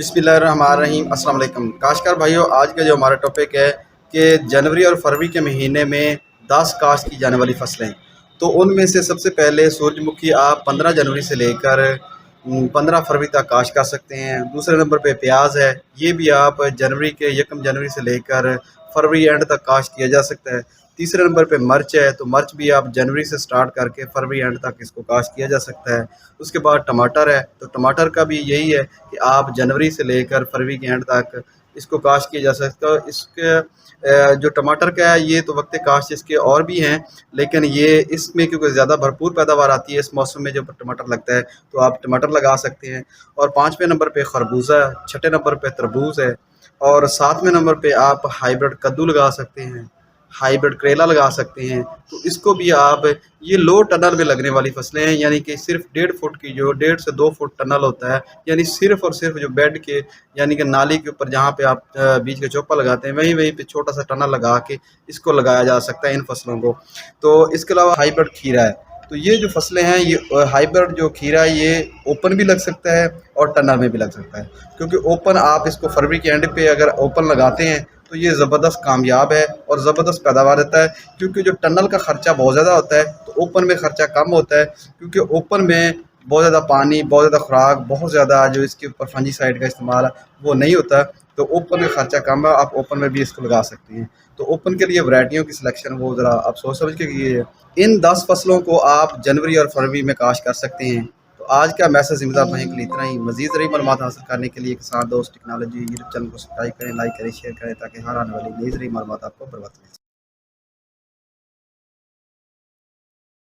बिस्मिल्लाहिर्रहमानिर्रहीम। अस्सलाम वालेकुम काश्तकार भाइयों, आज का जो हमारा टॉपिक है कि जनवरी और फरवरी के महीने में 10 काश्त की जाने वाली फसलें। तो उनमें से सबसे पहले सूरजमुखी आप 15 जनवरी से लेकर 15 फरवरी तक काश्त कर सकते हैं। दूसरे नंबर पे प्याज है, ये भी आप जनवरी के 1 जनवरी से लेकर फरवरी एंड तक काश्त किया जा सकता है। तीसरे नंबर पे मिर्च है, तो मिर्च भी आप जनवरी से स्टार्ट करके फरवरी एंड तक इसको काश्त किया जा सकता है। उसके बाद टमाटर है, तो टमाटर का भी यही है कि आप जनवरी से लेकर फरवरी के एंड तक इसको काश्त किया जा सकता है। इसके जो टमाटर का है ये तो वक्त काश्त इसके और भी हैं, लेकिन ये इसमें क्योंकि ज़्यादा भरपूर पैदावार आती है इस मौसम में जब टमाटर लगता है, तो आप टमाटर लगा सकते हैं। और 5वें नंबर पे खरबूजा, 6ठे नंबर पे तरबूज है, और 7वें नंबर पे आप हाइब्रिड कद्दू लगा सकते हैं, हाइब्रिड करेला लगा सकते हैं। तो इसको भी आप, ये लो टनल में लगने वाली फसलें हैं, यानी कि सिर्फ 1.5 फुट की, जो 1.5 से 2 फुट टनल होता है, यानी सिर्फ और सिर्फ जो बेड के यानी कि नाली के ऊपर जहाँ पे आप बीज का चौपा लगाते हैं वहीं वहीं पे छोटा सा टनल लगा के इसको लगाया जा सकता है इन फसलों को। तो इसके अलावा हाइब्रिड खीरा है, तो ये जो फसलें हैं ये हाइब्रिड जो खीरा है ये ओपन भी लग सकता है और टनल में भी लग सकता है। क्योंकि ओपन आप इसको फरवरी के एंड पे अगर ओपन लगाते हैं तो ये ज़बरदस्त कामयाब है और ज़बरदस्त पैदावार देता है। क्योंकि जो टनल का ख़र्चा बहुत ज़्यादा होता है तो ओपन में ख़र्चा कम होता है, क्योंकि ओपन में बहुत ज़्यादा पानी, बहुत ज़्यादा खुराक, बहुत ज़्यादा जो इसके ऊपर फंजीसाइड का इस्तेमाल है वो नहीं होता। तो ओपन में ख़र्चा कम है, आप ओपन में भी इसको लगा सकते हैं। तो ओपन के लिए वैरायटियों की सिलेक्शन वो ज़रा आप सोच समझ के कीजिए। इन 10 फसलों को आप जनवरी और फरवरी में काश्त कर सकते हैं। तो आज का मैसेज इमदाद भाई के लिए इतना ही। मज़ीद ज़रूरी मालूमात हासिल करने के लिए किसान दोस्त टेक्नोलॉजी यूट्यूब चैनल को सब्सक्राइब करें, लाइक करें, शेयर करें, ताकि हर आने वाली नई ज़रूरी मालूमात आपको बर वक्त मिल सके।